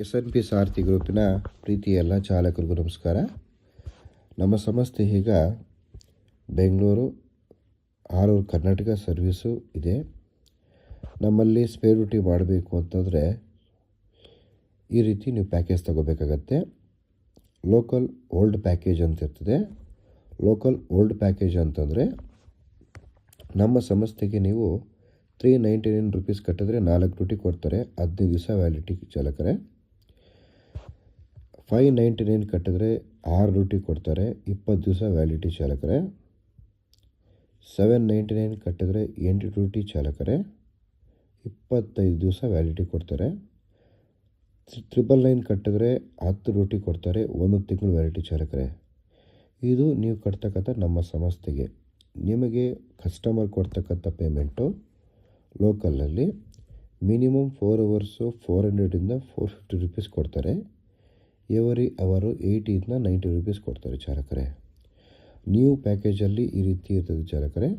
SNP ಸಾರಥಿ ಗ್ರೂಪಿನ ಪ್ರೀತಿಯ ಎಲ್ಲ ಚಾಲಕರಿಗೂ ನಮಸ್ಕಾರ. ನಮ್ಮ ಸಂಸ್ಥೆ ಈಗ Bengaluru all over Karnataka service ಇದೆ. ನಮ್ಮಲ್ಲಿ ಸ್ಪೇರ್ ಡ್ಯೂಟಿ ಮಾಡಬೇಕು ಅಂತಂದರೆ ಈ ರೀತಿ ನೀವು ಪ್ಯಾಕೇಜ್ ತಗೋಬೇಕಾಗತ್ತೆ. ಲೋಕಲ್ ಓಲ್ಡ್ ಪ್ಯಾಕೇಜ್ ಅಂತ ಇರ್ತದೆ. ಲೋಕಲ್ ಓಲ್ಡ್ ಪ್ಯಾಕೇಜ್ ಅಂತಂದರೆ ನಮ್ಮ ಸಂಸ್ಥೆಗೆ ನೀವು 399 ರೂಪೀಸ್ ಕಟ್ಟಿದ್ರೆ 4 ಡ್ಯೂಟಿ ಕೊಡ್ತಾರೆ, 15 ದಿವಸ ವ್ಯಾಲಿಡಿಟಿ ಚಾಲಕರೇ. 599 ಕಟ್ಟಿದ್ರೆ 6 ಡ್ಯೂಟಿ ಕೊಡ್ತಾರೆ, 20 ದಿವಸ ವ್ಯಾಲಿಡಿಟಿ ಚಾಲಕರೇ. 799 ಕಟ್ಟಿದ್ರೆ 8 ಡ್ಯೂಟಿ ಚಾಲಕರೇ, 25 ದಿವಸ ವ್ಯಾಲಿಡಿಟಿ ಕೊಡ್ತಾರೆ. 999 ಕಟ್ಟಿದ್ರೆ 10 ಡ್ಯೂಟಿ ಕೊಡ್ತಾರೆ, 1 ತಿಂಗಳು ವ್ಯಾಲಿಡಿಟಿ ಚಾಲಕರೇ. ಇದು ನೀವು ಕಟ್ತಕ್ಕಂಥ ನಮ್ಮ ಸಂಸ್ಥೆಗೆ. ನಿಮಗೆ ಕಸ್ಟಮರ್ ಕೊಡ್ತಕ್ಕಂಥ ಪೇಮೆಂಟು ಲೋಕಲಲ್ಲಿ ಮಿನಿಮಮ್ 4 ಅವರ್ಸು 400ಇಂದ 450 ರೂಪೀಸ್ ಕೊಡ್ತಾರೆ. ಎವರಿ ಅವರು 80ಇಂದ 90 ರೂಪೀಸ್ ಕೊಡ್ತಾರೆ ಚಾಲಕರೇ. ನ್ಯೂ ಪ್ಯಾಕೇಜಲ್ಲಿ ಈ ರೀತಿ ಇರ್ತದೆ ಚಾಲಕರೇ.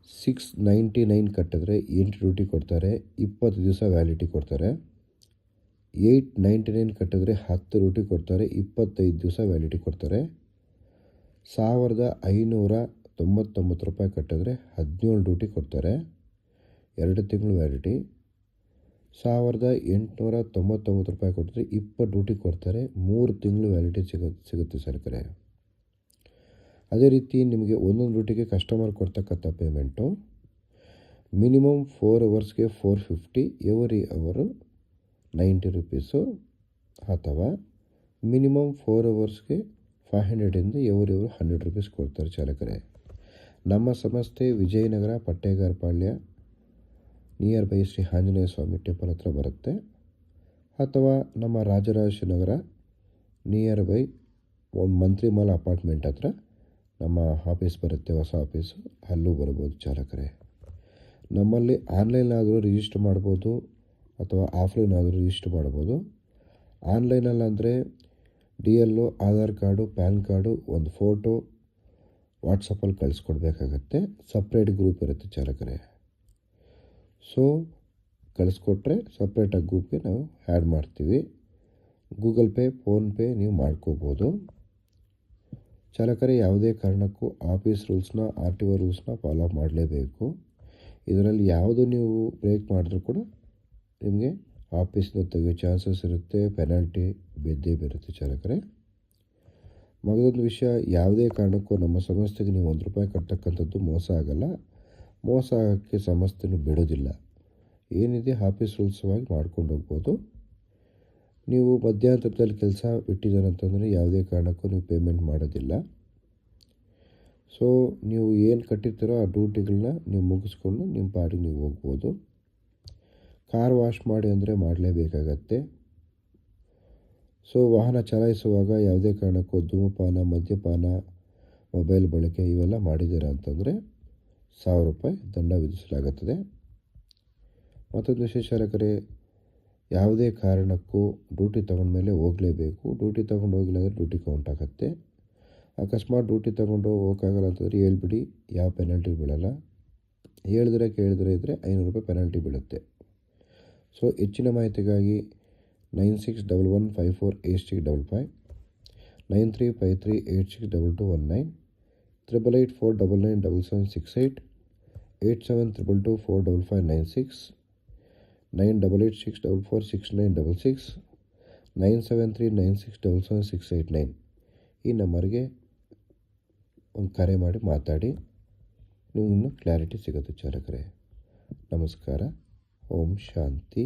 699 ಕಟ್ಟಿದ್ರೆ 8 ಡ್ಯೂಟಿ ಕೊಡ್ತಾರೆ, 20 ದಿವಸ ವ್ಯಾಲಿಡಿಟಿ ಕೊಡ್ತಾರೆ. 899 ಕಟ್ಟಿದ್ರೆ 10 ಡ್ಯೂಟಿ ಕೊಡ್ತಾರೆ, 25 ದಿವಸ ವ್ಯಾಲಿಡಿಟಿ ಕೊಡ್ತಾರೆ. 1599 ರೂಪಾಯಿ ಕಟ್ಟಿದ್ರೆ 17 ಡ್ಯೂಟಿ ಕೊಡ್ತಾರೆ, 2 ತಿಂಗಳು ವ್ಯಾಲಿಡಿಟಿ. 1899 ರೂಪಾಯಿ ಕೊಟ್ಟಿದ್ರೆ 20 ಡ್ಯೂಟಿ ಕೊಡ್ತಾರೆ, 3 ತಿಂಗಳು ವ್ಯಾಲಿಡಿಟಿ ಸಿಗುತ್ತೆ ಚಾಲಕರೇ. ಅದೇ ರೀತಿ ನಿಮಗೆ ಒಂದೊಂದು ಡ್ಯೂಟಿಗೆ ಕಸ್ಟಮರ್ ಕೊಡ್ತಕ್ಕಂಥ ಪೇಮೆಂಟು ಮಿನಿಮಮ್ 4 ಅವರ್ಸ್ಗೆ 450, ಎವರಿ ಅವರು 90 ರೂಪೀಸು, ಅಥವಾ ಮಿನಿಮಮ್ 4 ಅವರ್ಸ್ಗೆ 500ಇಂದ ಎವರಿ ಅವರು 100 ರೂಪೀಸ್ ಕೊಡ್ತಾರೆ ಚಾಲಕರೇ. ನಮ್ಮ ಸಂಸ್ಥೆ Vijayanagar Pattegarapalya near by Shri Anjaneya Swamy temple ಹತ್ರ ಬರುತ್ತೆ, ಅಥವಾ ನಮ್ಮ Rajarajeshwari Nagar near by Mantri mall apartment ಹತ್ರ ನಮ್ಮ ಆಫೀಸ್ ಬರುತ್ತೆ, ಹೊಸ ಆಫೀಸು, ಅಲ್ಲೂ ಬರ್ಬೋದು ಚಾಲಕರೇ. ನಮ್ಮಲ್ಲಿ ಆನ್ಲೈನ್ ಆದರೂ ರಿಜಿಸ್ಟರ್ ಮಾಡ್ಬೋದು, ಅಥವಾ ಆಫ್ಲೈನ್ ಆದರೂ ರಿಜಿಸ್ಟರ್ ಮಾಡ್ಬೋದು. ಆನ್ಲೈನಲ್ಲಂದರೆ DL, Aadhaar card, PAN card, ಒಂದು ಫೋಟೋ ವಾಟ್ಸಪ್ಪಲ್ಲಿ ಕಳಿಸ್ಕೊಡ್ಬೇಕಾಗತ್ತೆ. ಸಪ್ರೇಟ್ ಗ್ರೂಪ್ ಇರುತ್ತೆ ಚಾಲಕರೇ. ಸೊ ಕಳಿಸ್ಕೊಟ್ರೆ ಸಪ್ರೇಟಾಗಿ ಗ್ರೂಪ್ಗೆ ನಾವು ಆ್ಯಡ್ ಮಾಡ್ತೀವಿ. ಗೂಗಲ್ ಪೇ, ಫೋನ್ಪೇ ನೀವು ಮಾಡ್ಕೋಬೋದು ಚಾಲಕರೇ. ಯಾವುದೇ ಕಾರಣಕ್ಕೂ ಆಫೀಸ್ ರೂಲ್ಸ್ನ, RTO ರೂಲ್ಸ್ನ ಫಾಲೋ ಮಾಡಲೇಬೇಕು. ಇದರಲ್ಲಿ ಯಾವುದು ನೀವು ಬ್ರೇಕ್ ಮಾಡಿದ್ರೂ ಕೂಡ ನಿಮಗೆ ಆಫೀಸಿಂದ ತೆಗೆಯೋ ಚಾನ್ಸಸ್ ಇರುತ್ತೆ, ಪೆನಾಲ್ಟಿ ಬಿದ್ದೇ ಬರುತ್ತೆ ಚಾಲಕರೇ. ಮಗದೊಂದು ವಿಷಯ, ಯಾವುದೇ ಕಾರಣಕ್ಕೂ ನಮ್ಮ ಸಂಸ್ಥೆಗೆ ನೀವು 1 ರೂಪಾಯಿ ಕಟ್ಟತಕ್ಕಂಥದ್ದು ಮೋಸ ಆಗಲ್ಲ. ಮೋಸ ಆಗೋಕ್ಕೆ ಸಂಸ್ಥೆನೂ ಬಿಡೋದಿಲ್ಲ. ಏನಿದೆ ಆಫೀಸ್ ರೂಲ್ಸವಾಗಿ ಮಾಡ್ಕೊಂಡು ಹೋಗ್ಬೋದು. ನೀವು ಮಧ್ಯಂತರದಲ್ಲಿ ಕೆಲಸ ಬಿಟ್ಟಿದ್ದಾರೆ ಅಂತಂದರೆ ಯಾವುದೇ ಕಾರಣಕ್ಕೂ ನೀವು ಪೇಮೆಂಟ್ ಮಾಡೋದಿಲ್ಲ. ಸೊ ನೀವು ಏನು ಕಟ್ಟಿರ್ತೀರೋ ಆ ಡ್ಯೂಟಿಗಳನ್ನ ನೀವು ಮುಗಿಸ್ಕೊಂಡು ನಿಮ್ಮ ಪಾಡಿಗೆ ನೀವು ಹೋಗ್ಬೋದು. ಕಾರ್ ವಾಶ್ ಮಾಡಿ ಅಂದರೆ ಮಾಡಲೇಬೇಕಾಗತ್ತೆ. ಸೊ ವಾಹನ ಚಲಾಯಿಸುವಾಗ ಯಾವುದೇ ಕಾರಣಕ್ಕೂ ಧೂಮಪಾನ, ಮದ್ಯಪಾನ, ಮೊಬೈಲ್ ಬಳಕೆ ಇವೆಲ್ಲ ಮಾಡಿದ್ದೀರಾ ಅಂತಂದರೆ 1000 ರೂಪಾಯಿ ದಂಡ ವಿಧಿಸಲಾಗುತ್ತದೆ. ಮತ್ತೊಂದು ವಿಶೇಷ ಚಾಲಕರೇ, ಯಾವುದೇ ಕಾರಣಕ್ಕೂ ಡ್ಯೂಟಿ ತೊಗೊಂಡ್ಮೇಲೆ ಹೋಗಲೇಬೇಕು. ಡ್ಯೂಟಿ ತೊಗೊಂಡು ಹೋಗಿಲ್ಲ ಅಂದರೆ ಡ್ಯೂಟಿ ಕೌಂಟ್ ಆಗುತ್ತೆ. ಅಕಸ್ಮಾತ್ ಡ್ಯೂಟಿ ತೊಗೊಂಡು ಹೋಗೋಕ್ಕಾಗಲ್ಲ ಅಂತಂದರೆ ಹೇಳ್ಬಿಡಿ, ಯಾವ ಪೆನಾಲ್ಟಿ ಬೀಳಲ್ಲ. ಹೇಳಿದ್ರೆ ಕೇಳಿದ್ರೆ ಇದ್ದರೆ 500 ರೂಪಾಯಿ ಪೆನಾಲ್ಟಿ ಬೀಳುತ್ತೆ. ಸೊ ಹೆಚ್ಚಿನ ಮಾಹಿತಿಗಾಗಿ 9611548655, 9353862219, 8884997768, 8722245596, 9886446966, 9739677689 ಈ ನಂಬರ್ಗೆ ಒಂದು ಕರೆ ಮಾಡಿ ಮಾತಾಡಿ. ನೀವು ಇನ್ನೂ ಕ್ಲಾರಿಟಿ ಸಿಗುತ್ತೆ ಚಾಲಕರೇ. ನಮಸ್ಕಾರ. ಓಂ ಶಾಂತಿ.